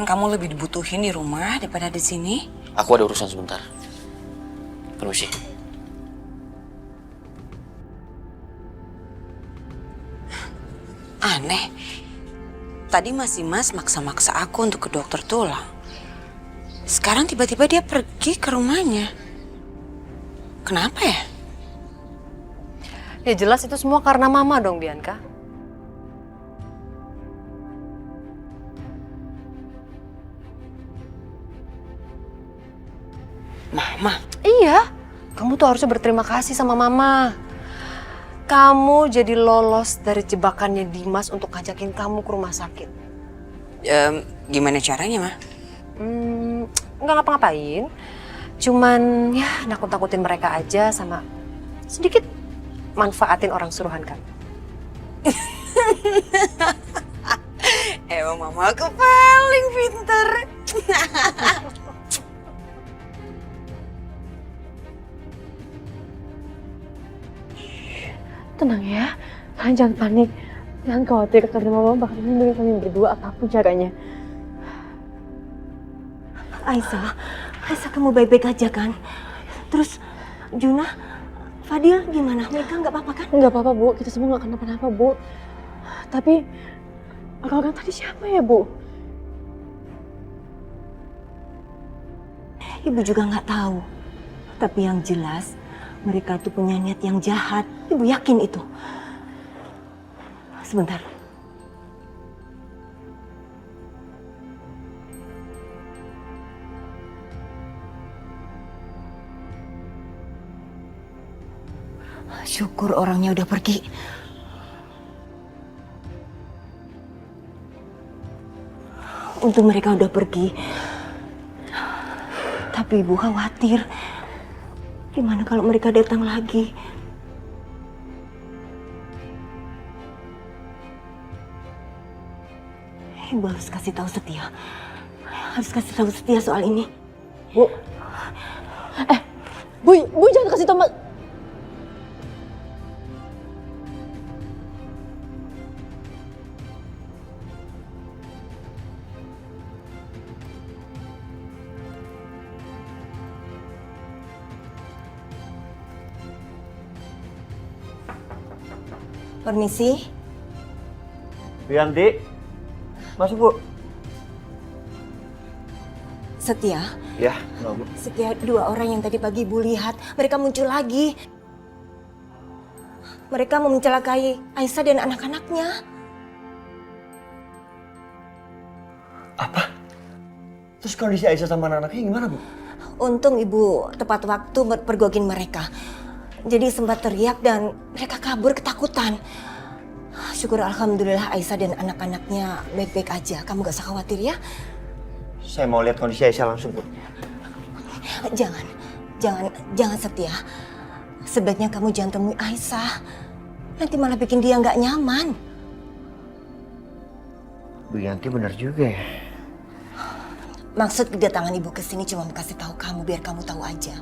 kan kamu lebih dibutuhin di rumah daripada di sini. Aku ada urusan sebentar. Permisi. Aneh. Tadi masih Mas maksa-maksa aku untuk ke dokter tulang. Sekarang tiba-tiba dia pergi ke rumahnya. Kenapa ya? Ya jelas itu semua karena Mama dong, Bianca. Mama. Iya, kamu tuh harusnya berterima kasih sama Mama. Kamu jadi lolos dari jebakannya Dimas untuk ngajakin kamu ke rumah sakit. Gimana caranya, Ma? Nggak ngapa-ngapain. Cuman ya nakut-nakutin mereka aja sama sedikit manfaatin orang suruhan kan. Emang Mama aku paling pinter. Tenang ya, kalian jangan panik. Jangan khawatir karena Mama bakal melindungi kalian berdua apapun caranya. Aisyah kamu baik-baik aja kan? Terus Juna, Fadil gimana? Mereka nggak apa-apa kan? Nggak apa-apa, Bu. Kita semua nggak kenapa-napa, Bu. Tapi, orang tadi siapa ya, Bu? Ibu juga nggak tahu. Tapi yang jelas, mereka itu punya niat yang jahat. Ibu yakin itu. Sebentar. Syukur orangnya udah pergi. Untung mereka udah pergi. Tapi ibu khawatir. Gimana kalau mereka datang lagi? Ibu harus kasih tahu Setia. Harus kasih tahu Setia soal ini. Bu. Bu jangan kasih tau Mas. Permisi. Wianti, masuk Bu. Setia. Ya, Bu. Setia, dua orang yang tadi pagi Ibu lihat, mereka muncul lagi. Mereka mau mencelakai Aisyah dan anak-anaknya. Apa? Terus kondisi Aisyah sama anak-anaknya gimana, Bu? Untung Ibu tepat waktu pergokin mereka. Jadi sempat teriak dan mereka kabur ketakutan. Syukur alhamdulillah Aisyah dan anak-anaknya baik-baik aja. Kamu gak usah khawatir ya. Saya mau lihat kondisi Aisyah langsung, Bu. Jangan Setia. Sebaiknya kamu jangan temui Aisyah. Nanti malah bikin dia nggak nyaman. Bu Yanti benar juga ya. Maksud kedatangan Ibu ke sini cuma mau kasih tahu kamu biar kamu tahu aja.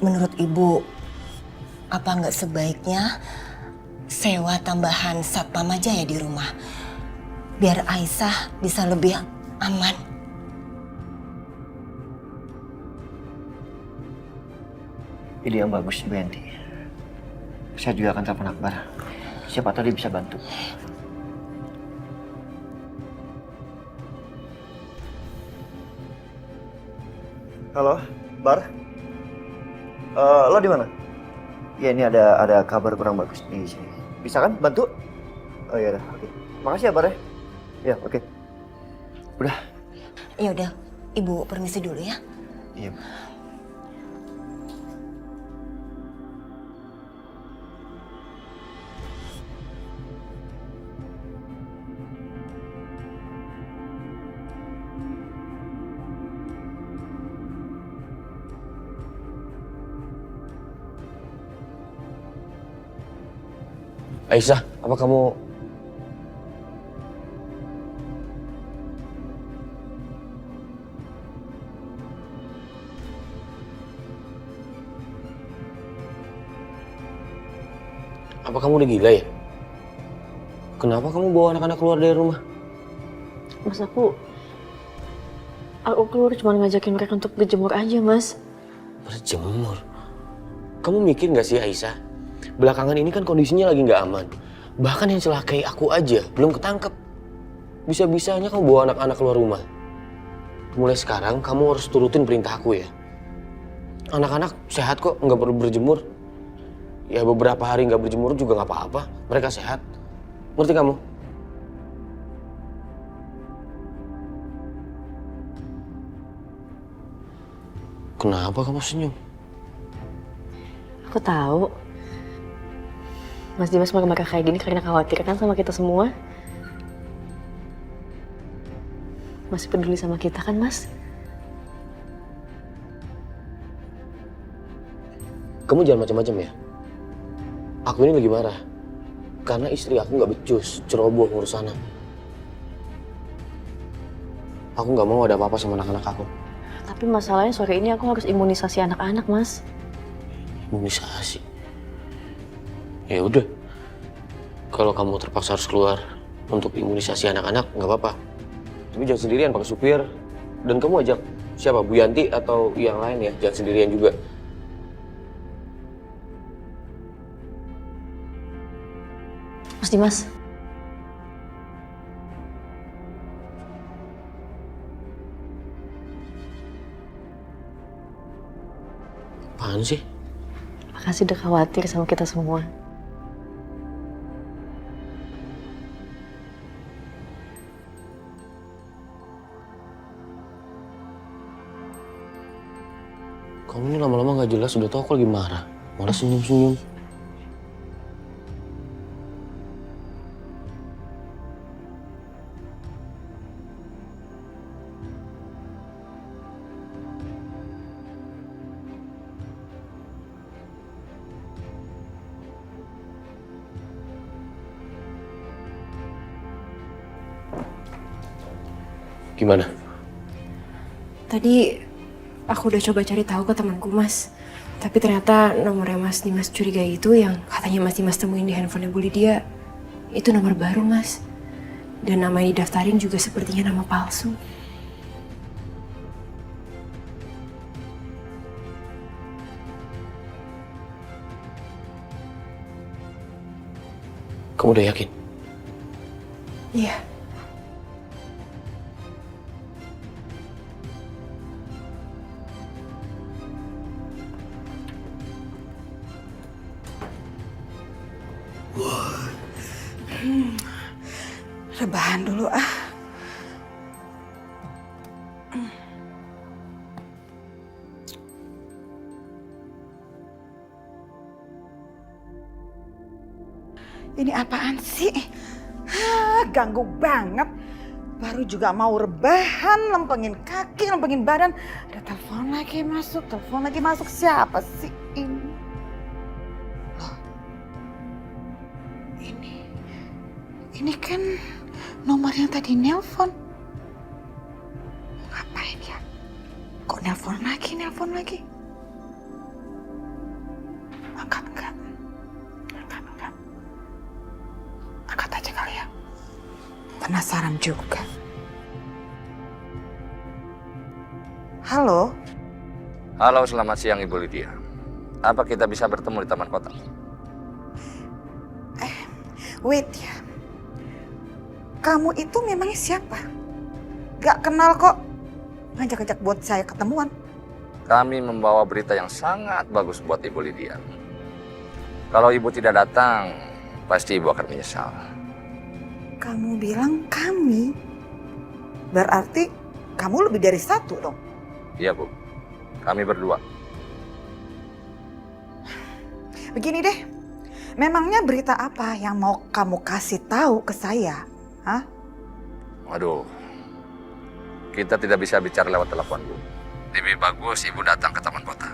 Menurut Ibu, apa nggak sebaiknya sewa tambahan satpam aja ya di rumah? Biar Aisyah bisa lebih aman. Ide yang bagus, Bu Yanti. Saya juga akan telepon Akbar. Siapa tahu dia bisa bantu. Halo, Bar. Lo di mana? Ya ini ada kabar kurang bagus di sini. Bisa kan bantu? Oh iya dah, oke. Makasih ya Bar ya. Ya oke. Udah. Ya udah, Ibu permisi dulu ya. Iya. Aisyah, apa kamu... Apa kamu udah gila ya? Kenapa kamu bawa anak-anak keluar dari rumah? Mas, aku keluar cuma ngajakin mereka untuk berjemur aja, Mas. Berjemur? Kamu mikir nggak sih, Aisyah? Belakangan ini kan kondisinya lagi nggak aman. Bahkan yang celakai aku aja belum ketangkep. Bisa-bisanya kamu bawa anak-anak keluar rumah. Mulai sekarang kamu harus turutin perintah aku ya. Anak-anak sehat kok, nggak perlu berjemur. Ya beberapa hari nggak berjemur juga nggak apa-apa. Mereka sehat. Ngerti kamu? Kenapa kamu senyum? Aku tahu. Mas Dimas marah-marah kayak gini karena khawatir kan sama kita semua. Masih peduli sama kita kan, Mas? Kamu jangan macam-macam ya. Aku ini lagi marah. Karena istri aku nggak becus, ceroboh ngurus anak. Aku nggak mau ada apa-apa sama anak-anak aku. Tapi masalahnya sore ini aku harus imunisasi anak-anak, Mas. Imunisasi? Ya udah. Kalau kamu terpaksa harus keluar untuk imunisasi anak-anak, nggak apa-apa. Tapi jangan sendirian, pakai supir. Dan kamu ajak siapa? Bu Yanti atau yang lain ya? Jangan sendirian juga. Mas Dimas. Apaan sih? Makasih udah khawatir sama kita semua. Kamu ini lama-lama nggak jelas, udah tau aku lagi marah. Malah senyum-senyum. Gimana? Tadi aku udah coba cari tahu ke temanku, Mas. Tapi ternyata nomornya Mas Dimas curigai itu yang katanya Mas Dimas temuin di handphonenya Bu Lydia, itu nomor baru, Mas. Dan nama yang didaftarin juga sepertinya nama palsu. Kamu udah yakin? Iya. Rebahan dulu ah. Ini apaan sih? Ganggu banget. Baru juga mau rebahan, lempengin kaki, lempengin badan. Ada telepon lagi masuk. Siapa sih ini? Loh, ini kan nomor yang tadi nelpon. Ngapain ya? Kok nelpon lagi? Angkat enggak? Angkat aja kali ya. Penasaran juga. Halo? Halo, selamat siang Ibu Lydia. Apa kita bisa bertemu di Taman Kota? Wait ya. Kamu itu memangnya siapa? Gak kenal kok. Ngajak-ngajak buat saya ketemuan. Kami membawa berita yang sangat bagus buat Ibu Lydia. Kalau Ibu tidak datang, pasti Ibu akan menyesal. Kamu bilang kami? Berarti kamu lebih dari satu dong? Iya Bu, kami berdua. Begini deh, memangnya berita apa yang mau kamu kasih tahu ke saya? Hah? Waduh, kita tidak bisa bicara lewat telepon Bu. Lebih bagus Ibu datang ke Taman Kota.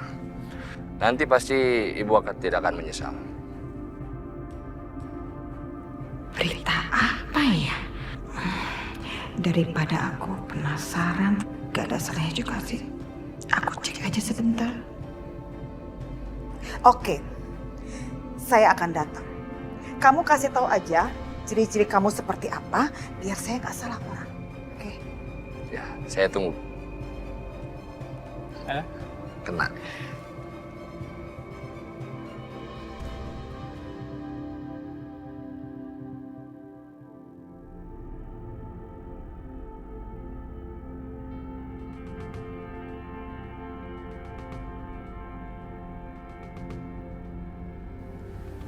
Nanti pasti Ibu tidak akan menyesal. Berita apa ya? Daripada aku penasaran, gak ada salahnya juga sih. Aku cek aja sebentar. Oke, saya akan datang. Kamu kasih tahu aja ciri-ciri kamu seperti apa, biar saya gak salah orang. Oke? Ya, saya tunggu. Kena.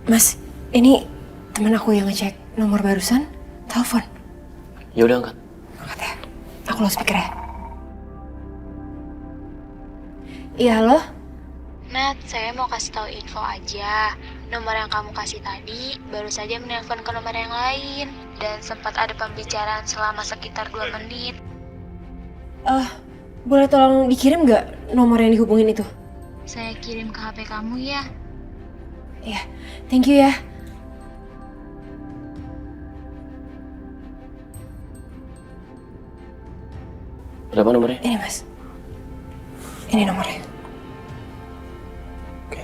Mas, ini teman aku yang ngecek nomor barusan, telepon. Ya udah angkat. Angkat ya. Aku loudspeaker ya. Iya, halo? Nat, saya mau kasih tahu info aja. Nomor yang kamu kasih tadi baru saja menelpon ke nomor yang lain dan sempat ada pembicaraan selama sekitar 2 menit. Boleh tolong dikirim nggak nomor yang dihubungin itu? Saya kirim ke HP kamu ya. Iya, thank you ya. Berapa nomornya? Ini mas. Ini nomornya. Oke.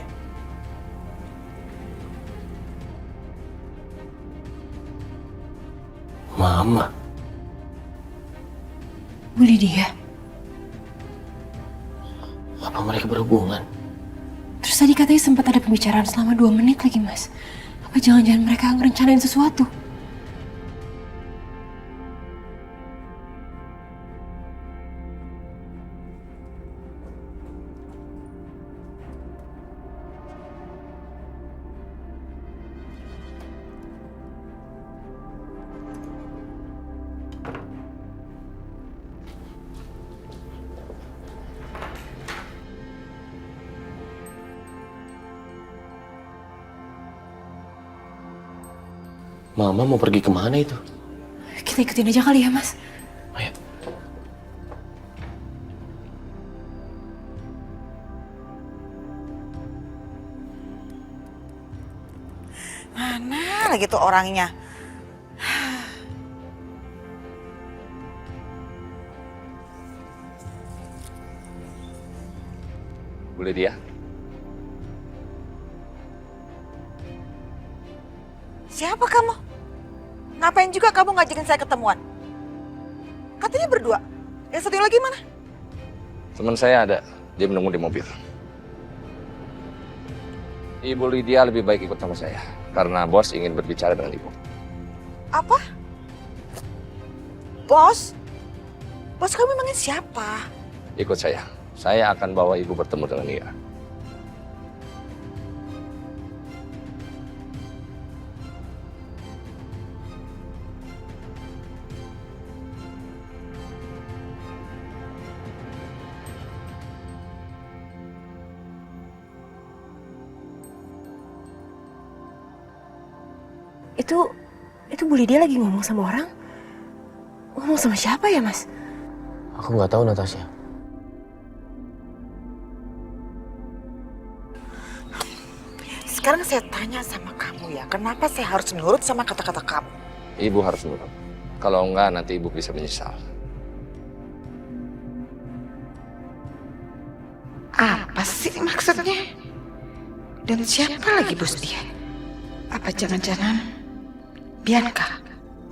Mama. Bu Lydia. Apa mereka berhubungan? Terus tadi katanya sempat ada pembicaraan selama 2 menit lagi mas. Apa jangan-jangan mereka ngerencanain sesuatu? Mama mau pergi kemana itu? Kita ikutin aja kali ya mas. Ayo. Mana lagi tuh orangnya? Bu Lydia. Siapa kamu? Ngapain juga kamu ngajakin saya ketemuan? Katanya berdua. Yang satu lagi mana? Teman saya ada, dia menunggu di mobil. Ibu Lydia lebih baik ikut sama saya, karena bos ingin berbicara dengan ibu. Apa? Bos? Bos kamu emangnya siapa? Ikut saya akan bawa ibu bertemu dengan dia. Itu Bu Lydia lagi ngomong sama orang? Ngomong sama siapa ya mas? Aku nggak tahu Natasha. Sekarang saya tanya sama kamu ya, kenapa saya harus nurut sama kata-kata kamu? Ibu harus nurut. Kalau enggak, nanti ibu bisa menyesal. Apa sih maksudnya? Dan siapa lagi bos dia? Apa jangan-jangan Bianca?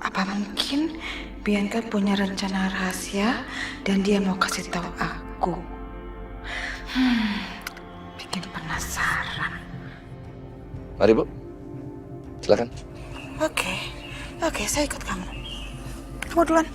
Apa mungkin Bianca punya rencana rahasia dan dia mau kasih tahu aku? Bikin penasaran. Mari Bu, silakan. Oke, saya ikut kamu. Kamu duluan.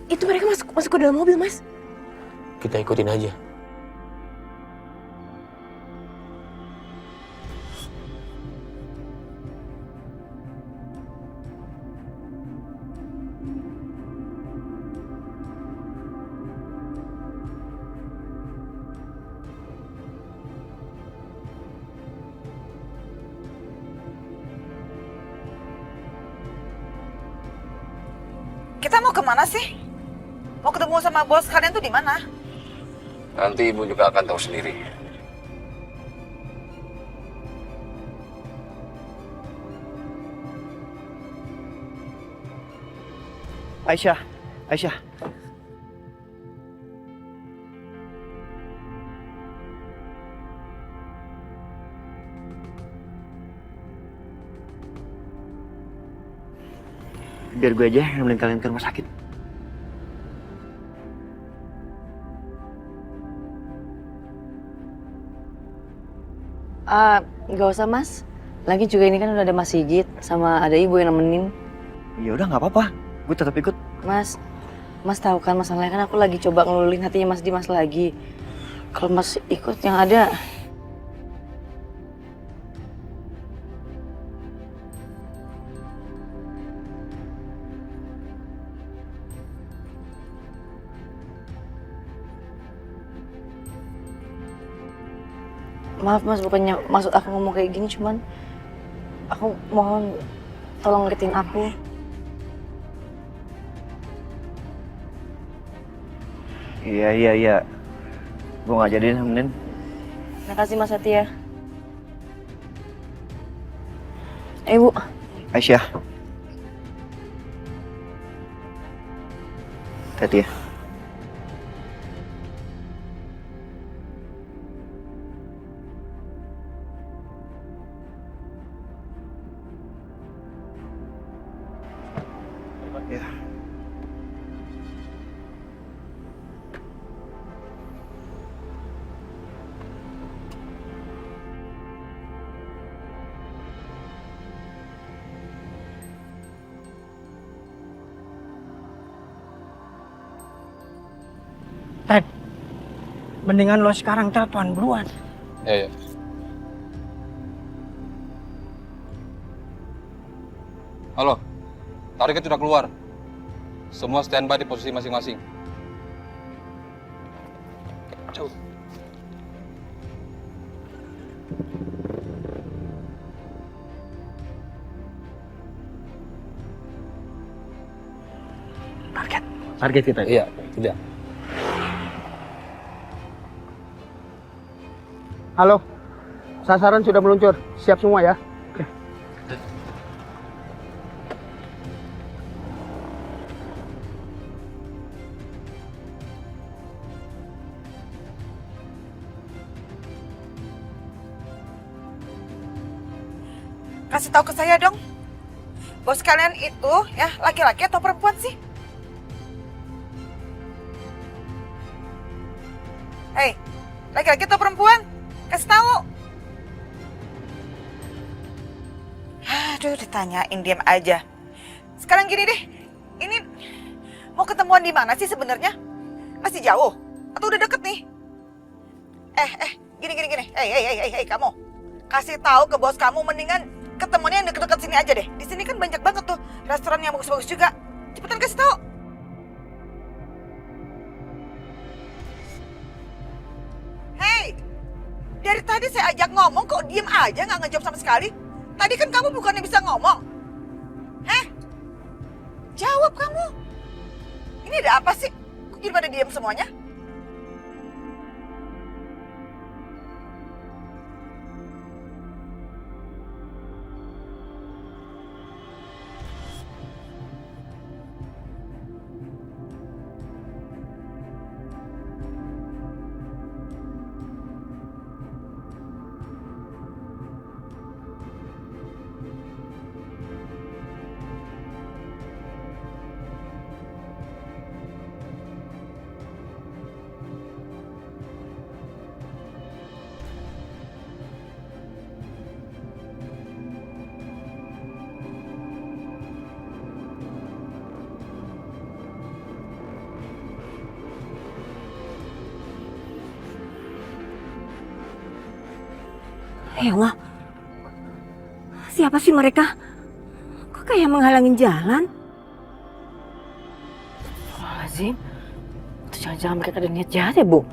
Itu mereka masuk ke dalam mobil mas. Kita ikutin aja. Kita mau kemana sih? Mau ketemu sama bos kalian tuh di mana? Nanti ibu juga akan tahu sendiri. Aisyah, Aisyah. Biar gue aja yang nemenin kalian ke rumah sakit. Nggak usah mas. Lagi juga ini kan udah ada Mas Sigit sama ada ibu yang nemenin. Ya udah nggak apa-apa, gue tetap ikut. Mas tahu kan masalahnya kan aku lagi coba ngelulin hatinya Mas Dimas lagi. Kalau Mas ikut yang ada maaf Mas, bukannya maksud aku ngomong kayak gini, cuman aku mohon tolong ngertiin aku. Iya. Gue nggak jadi nemenin. Makasih Mas Satya. Bu. Aisyah. Hati ya. Ya. Ted, mendingan lo sekarang telepon buruan. Ya. Halo, target sudah keluar. Semua standby di posisi masing-masing. Target kita. Iya, tidak. Halo, sasaran sudah meluncur. Siap semua ya. Kasih tahu ke saya dong. Bos kalian itu ya laki-laki atau perempuan sih? Hei, laki-laki atau perempuan? Kasih tahu. Aduh, ditanyain diam aja. Sekarang gini deh, ini mau ketemuan di mana sih sebenarnya? Masih jauh atau udah deket nih? Gini. Hei, kamu. Kasih tahu ke bos kamu mendingan ketemuannya yang deket-deket sini aja deh. Di sini kan banyak banget tuh restoran yang bagus-bagus juga. Cepetan kasih tahu. Hei, dari tadi saya ajak ngomong kok diem aja nggak ngejawab sama sekali. Tadi kan kamu bukannya bisa ngomong. Jawab kamu. Ini ada apa sih? Kok jadi pada diem semuanya? Ya Allah, siapa sih mereka? Kok kayak menghalangin jalan? Lazim, itu jangan-jangan mereka ada niat jahat ya, Bu?